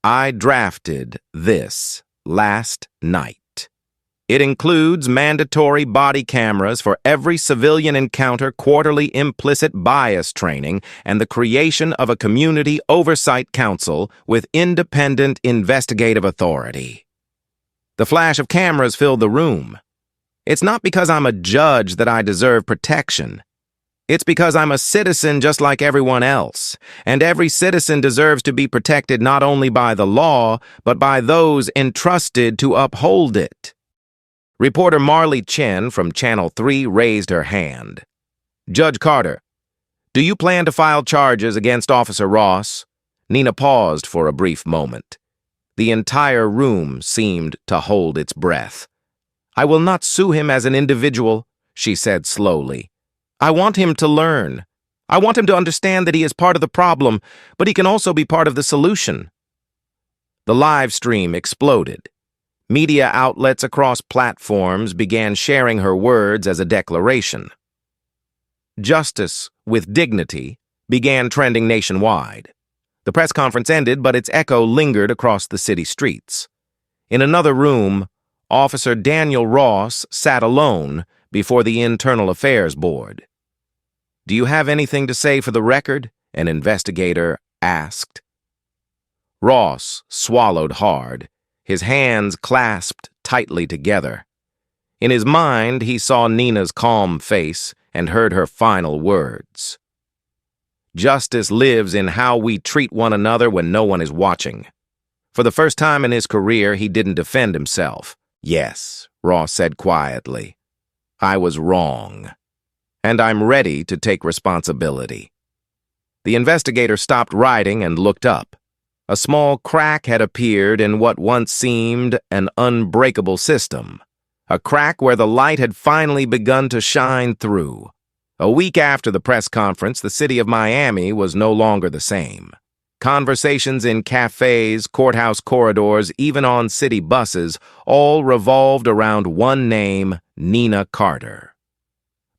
"I drafted this last night. It includes mandatory body cameras for every civilian encounter, quarterly implicit bias training, and the creation of a community oversight council with independent investigative authority." The flash of cameras filled the room. "It's not because I'm a judge that I deserve protection. It's because I'm a citizen just like everyone else, and every citizen deserves to be protected not only by the law, but by those entrusted to uphold it." Reporter Marley Chen from Channel 3 raised her hand. "Judge Carter, do you plan to file charges against Officer Ross?" Nina paused for a brief moment. The entire room seemed to hold its breath. "I will not sue him as an individual," she said slowly. "I want him to learn. I want him to understand that he is part of the problem, but he can also be part of the solution." The live stream exploded. Media outlets across platforms began sharing her words as a declaration. "Justice with dignity" began trending nationwide. The press conference ended, but its echo lingered across the city streets. In another room, Officer Daniel Ross sat alone before the Internal Affairs Board. "Do you have anything to say for the record?" an investigator asked. Ross swallowed hard, his hands clasped tightly together. In his mind, he saw Nina's calm face and heard her final words. "Justice lives in how we treat one another when no one is watching." For the first time in his career, he didn't defend himself. "Yes," Ross said quietly, "I was wrong, and I'm ready to take responsibility." The investigator stopped writing and looked up. A small crack had appeared in what once seemed an unbreakable system, a crack where the light had finally begun to shine through. A week after the press conference, the city of Miami was no longer the same. Conversations in cafes, courthouse corridors, even on city buses, all revolved around one name, Nina Carter.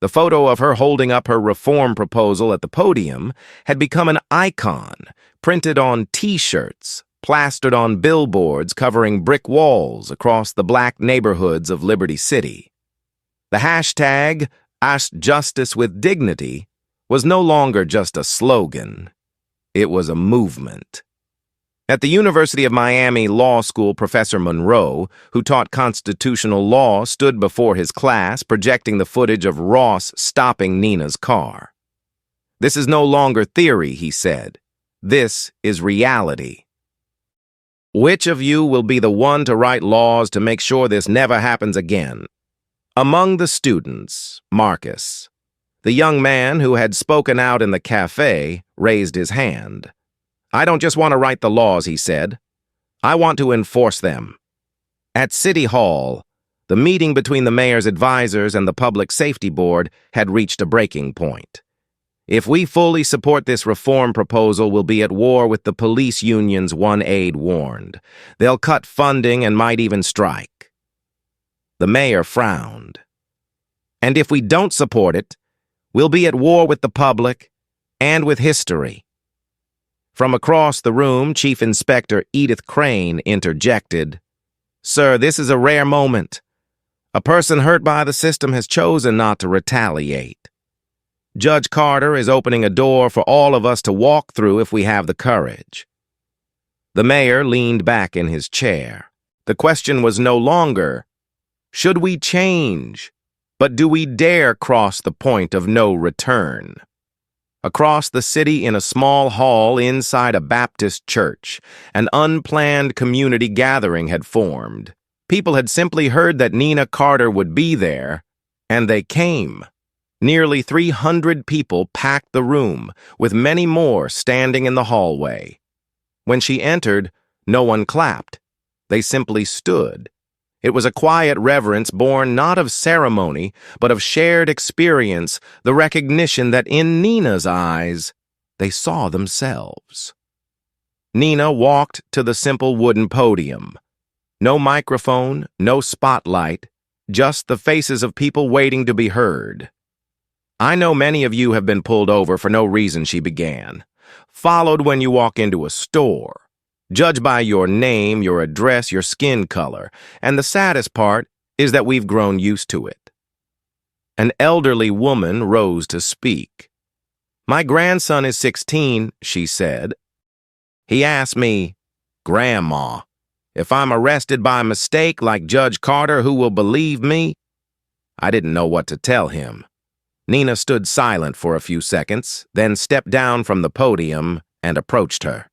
The photo of her holding up her reform proposal at the podium had become an icon, printed on T-shirts, plastered on billboards covering brick walls across the black neighborhoods of Liberty City. The hashtag, Ask Justice with Dignity, was no longer just a slogan. It was a movement. At the University of Miami Law School, Professor Monroe, who taught constitutional law, stood before his class, projecting the footage of Ross stopping Nina's car. "This is no longer theory," he said. "This is reality. Which of you will be the one to write laws to make sure this never happens again?" Among the students, Marcus, the young man who had spoken out in the cafe, raised his hand. "I don't just want to write the laws," he said. "I want to enforce them." At City Hall, the meeting between the mayor's advisors and the Public Safety Board had reached a breaking point. "If we fully support this reform proposal, we'll be at war with the police unions," one aide warned. "They'll cut funding and might even strike." The mayor frowned. "And if we don't support it, we'll be at war with the public and with history." From across the room, Chief Inspector Edith Crane interjected, "Sir, this is a rare moment. A person hurt by the system has chosen not to retaliate. Judge Carter is opening a door for all of us to walk through if we have the courage." The mayor leaned back in his chair. The question was no longer, should we change, but do we dare cross the point of no return? Across the city, in a small hall inside a Baptist church, an unplanned community gathering had formed. People had simply heard that Nina Carter would be there, and they came. Nearly 300 people packed the room, with many more standing in the hallway. When she entered, no one clapped. They simply stood. It was a quiet reverence born not of ceremony, but of shared experience, the recognition that in Nina's eyes, they saw themselves. Nina walked to the simple wooden podium. No microphone, no spotlight, just the faces of people waiting to be heard. "I know many of you have been pulled over for no reason," she began. "Followed when you walk into a store. Judged by your name, your address, your skin color, and the saddest part is that we've grown used to it." An elderly woman rose to speak. "My grandson is 16, she said. "He asked me, 'Grandma, if I'm arrested by mistake like Judge Carter, who will believe me?' I didn't know what to tell him." Nina stood silent for a few seconds, then stepped down from the podium and approached her.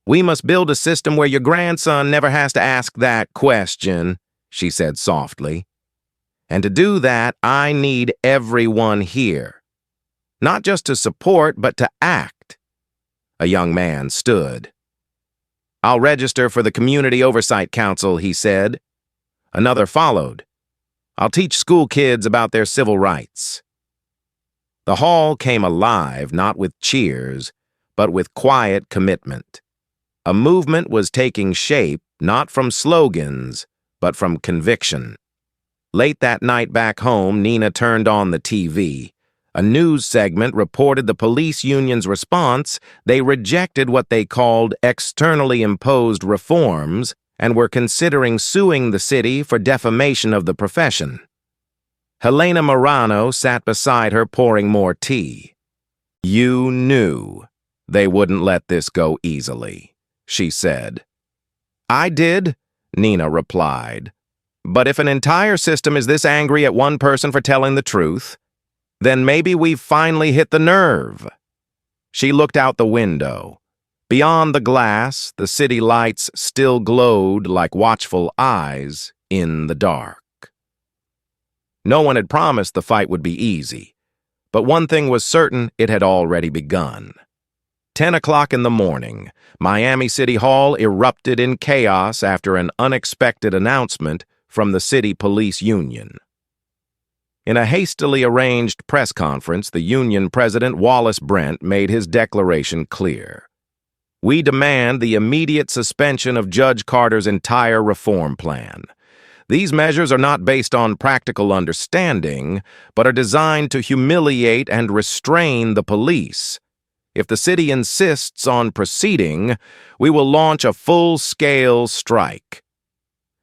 "We must build a system where your grandson never has to ask that question," she said softly. "And to do that, I need everyone here. Not just to support, but to act." A young man stood. "I'll register for the Community Oversight Council," he said. Another followed. "I'll teach school kids about their civil rights." The hall came alive, not with cheers, but with quiet commitment. A movement was taking shape, not from slogans, but from conviction. Late that night back home, Nina turned on the TV. A news segment reported the police union's response. They rejected what they called externally imposed reforms and were considering suing the city for defamation of the profession. Helena Morano sat beside her pouring more tea. "You knew they wouldn't let this go easily," she said. "I did," Nina replied. "But if an entire system is this angry at one person for telling the truth, then maybe we've finally hit the nerve." She looked out the window. Beyond the glass, the city lights still glowed like watchful eyes in the dark. No one had promised the fight would be easy, but one thing was certain: it had already begun. 10 o'clock in the morning, Miami City Hall erupted in chaos after an unexpected announcement from the city police union. In a hastily arranged press conference, the union president, Wallace Brent, made his declaration clear. "We demand the immediate suspension of Judge Carter's entire reform plan. These measures are not based on practical understanding, but are designed to humiliate and restrain the police. If the city insists on proceeding, we will launch a full-scale strike."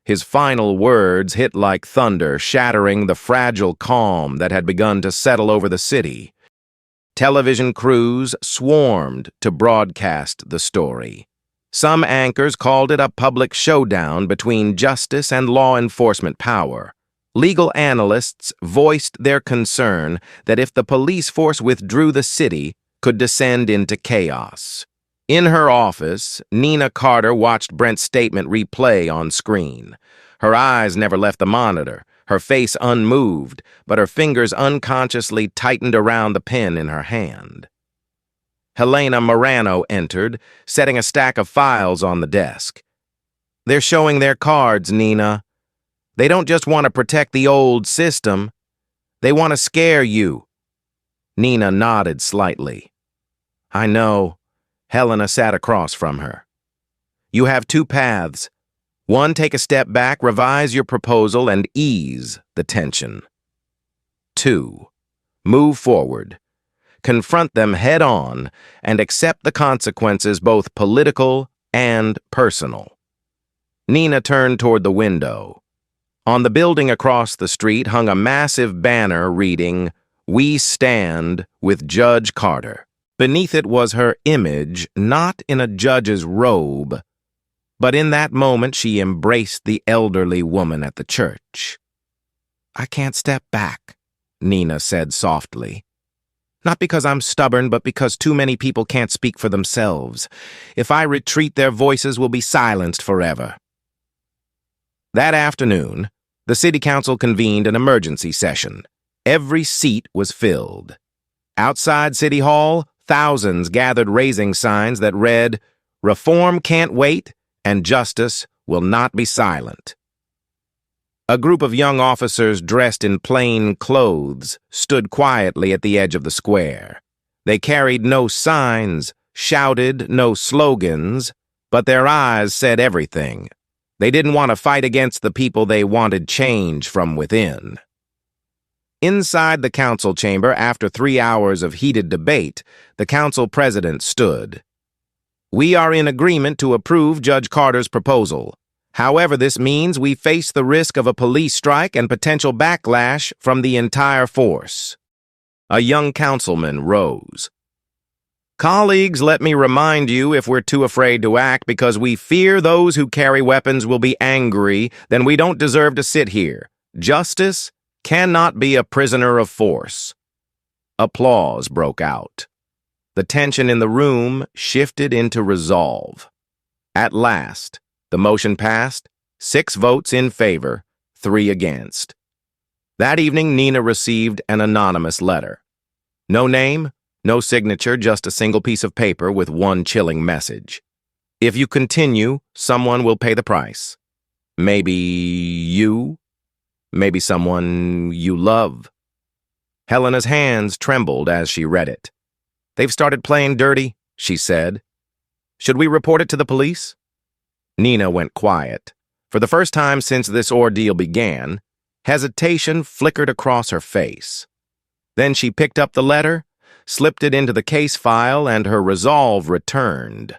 His final words hit like thunder, shattering the fragile calm that had begun to settle over the city. Television crews swarmed to broadcast the story. Some anchors called it a public showdown between justice and law enforcement power. Legal analysts voiced their concern that if the police force withdrew, the city could descend into chaos. In her office, Nina Carter watched Brent's statement replay on screen. Her eyes never left the monitor, her face unmoved, but her fingers unconsciously tightened around the pen in her hand. Helena Morano entered, setting a stack of files on the desk. "They're showing their cards, Nina. They don't just want to protect the old system. They want to scare you." Nina nodded slightly. "I know." Helena sat across from her. "You have two paths. One, take a step back, revise your proposal, and ease the tension. Two, move forward. Confront them head-on and accept the consequences, both political and personal." Nina turned toward the window. On the building across the street hung a massive banner reading, "We stand with Judge Carter." Beneath it was her image, not in a judge's robe, but in that moment she embraced the elderly woman at the church. "I can't step back," Nina said softly. "Not because I'm stubborn, but because too many people can't speak for themselves. If I retreat, their voices will be silenced forever." That afternoon, the city council convened an emergency session. Every seat was filled. Outside City Hall, thousands gathered raising signs that read, "Reform can't wait, and justice will not be silent." A group of young officers dressed in plain clothes stood quietly at the edge of the square. They carried no signs, shouted no slogans, but their eyes said everything. They didn't want to fight against the people, they wanted change from within. Inside the council chamber, after 3 hours of heated debate, the council president stood. "We are in agreement to approve Judge Carter's proposal. However, this means we face the risk of a police strike and potential backlash from the entire force." A young councilman rose. "Colleagues, let me remind you, if we're too afraid to act because we fear those who carry weapons will be angry, then we don't deserve to sit here. Justice cannot be a prisoner of force." Applause broke out. The tension in the room shifted into resolve. At last, the motion passed, 6 votes in favor, 3 against. That evening, Nina received an anonymous letter. No name, no signature, just a single piece of paper with one chilling message. "If you continue, someone will pay the price. Maybe you, maybe someone you love." Helena's hands trembled as she read it. "They've started playing dirty," she said. "Should we report it to the police?" Nina went quiet. For the first time since this ordeal began, hesitation flickered across her face. Then she picked up the letter, slipped it into the case file, and her resolve returned.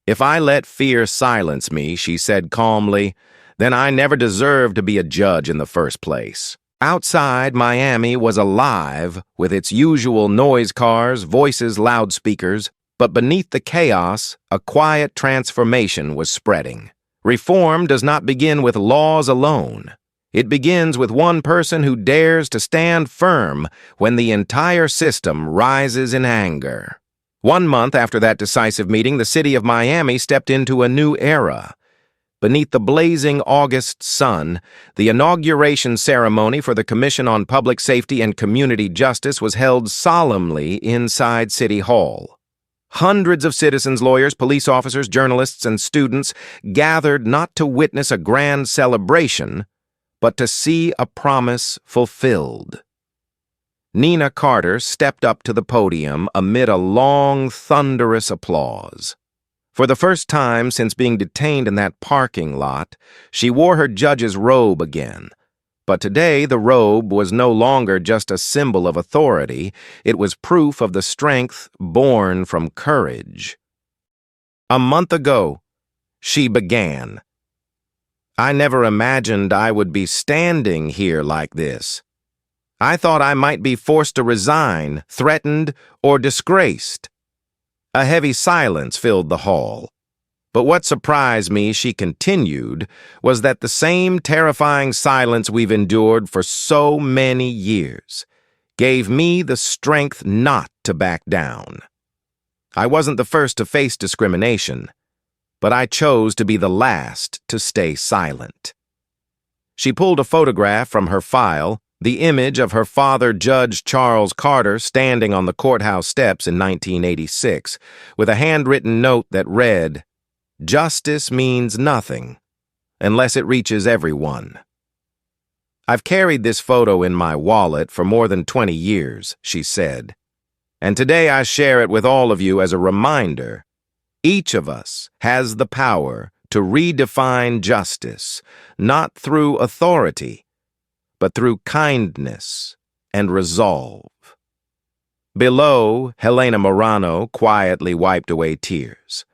"If I let fear silence me," she said calmly, "then I never deserved to be a judge in the first place." Outside, Miami was alive with its usual noise cars, voices, loudspeakers, but beneath the chaos, a quiet transformation was spreading. Reform does not begin with laws alone. It begins with one person who dares to stand firm when the entire system rises in anger. 1 month after that decisive meeting, the city of Miami stepped into a new era. Beneath the blazing August sun, the inauguration ceremony for the Commission on Public Safety and Community Justice was held solemnly inside City Hall. Hundreds of citizens, lawyers, police officers, journalists, and students gathered not to witness a grand celebration, but to see a promise fulfilled. Nina Carter stepped up to the podium amid a long, thunderous applause. For the first time since being detained in that parking lot, she wore her judge's robe again, But today, the robe was no longer just a symbol of authority. It was proof of the strength born from courage. A month ago, she began. I never imagined I would be standing here like this. I thought I might be forced to resign, threatened, or disgraced. A heavy silence filled the hall. But what surprised me, she continued, was that the same terrifying silence we've endured for so many years gave me the strength not to back down. I wasn't the first to face discrimination, but I chose to be the last to stay silent. She pulled a photograph from her file, the image of her father, Judge Charles Carter, standing on the courthouse steps in 1986, with a handwritten note that read, "Justice means nothing unless it reaches everyone." I've carried this photo in my wallet for more than 20 years, she said, and today I share it with all of you as a reminder. Each of us has the power to redefine justice, not through authority, but through kindness and resolve. Below, Helena Morano quietly wiped away tears.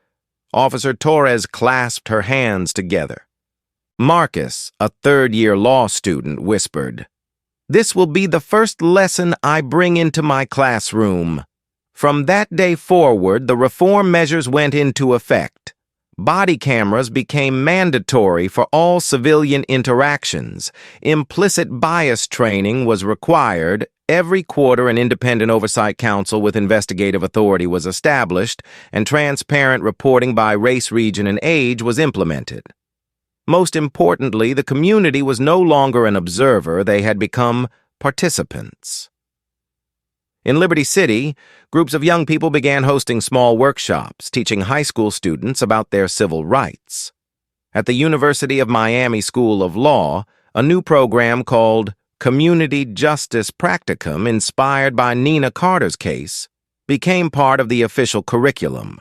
Officer Torres clasped her hands together. Marcus, a third-year law student, whispered, "This will be the first lesson I bring into my classroom." From that day forward, the reform measures went into effect. Body cameras became mandatory for all civilian interactions. Implicit bias training was required. Every quarter, an independent oversight council with investigative authority was established, and transparent reporting by race, region, and age was implemented. Most importantly, the community was no longer an observer. They had become participants. In Liberty City, groups of young people began hosting small workshops, teaching high school students about their civil rights. At the University of Miami School of Law, a new program called Community Justice Practicum, inspired by Nina Carter's case, became part of the official curriculum.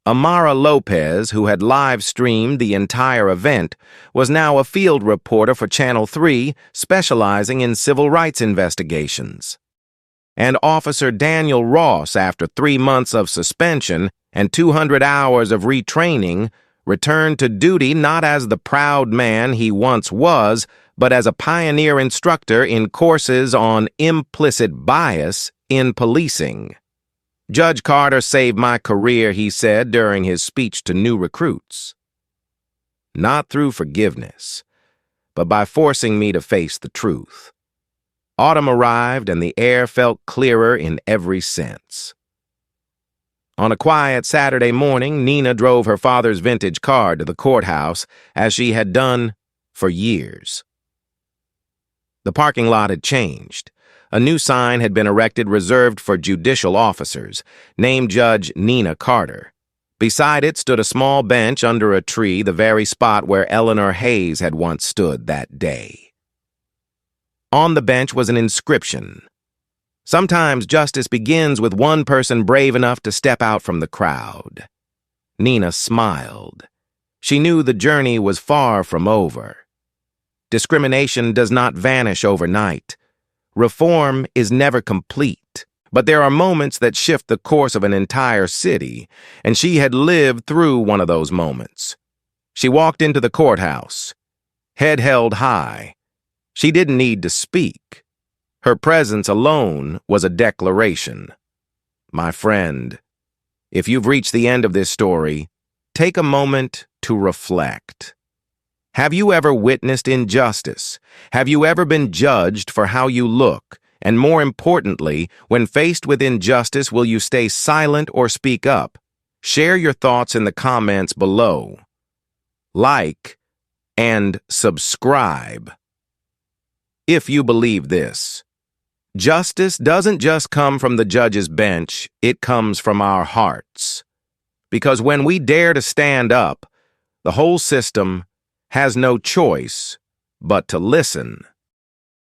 Amara Lopez, who had live-streamed the entire event, was now a field reporter for Channel 3, specializing in civil rights investigations. And Officer Daniel Ross, after 3 months of suspension and 200 hours of retraining, returned to duty not as the proud man he once was, but as a pioneer instructor in courses on implicit bias in policing. "Judge Carter saved my career," he said during his speech to new recruits. "Not through forgiveness, but by forcing me to face the truth." Autumn arrived, and the air felt clearer in every sense. On a quiet Saturday morning, Nina drove her father's vintage car to the courthouse, as she had done for years. The parking lot had changed. A new sign had been erected reserved for judicial officers, named Judge Nina Carter. Beside it stood a small bench under a tree, the very spot where Eleanor Hayes had once stood that day. On the bench was an inscription. "Sometimes justice begins with one person brave enough to step out from the crowd." Nina smiled. She knew the journey was far from over. Discrimination does not vanish overnight. Reform is never complete, but there are moments that shift the course of an entire city, and she had lived through one of those moments. She walked into the courthouse, head held high. She didn't need to speak. Her presence alone was a declaration. My friend, if you've reached the end of this story, take a moment to reflect. Have you ever witnessed injustice? Have you ever been judged for how you look? And more importantly, when faced with injustice, will you stay silent or speak up? Share your thoughts in the comments below. Like and subscribe. If you believe this, justice doesn't just come from the judge's bench, it comes from our hearts. Because when we dare to stand up, the whole system has no choice but to listen.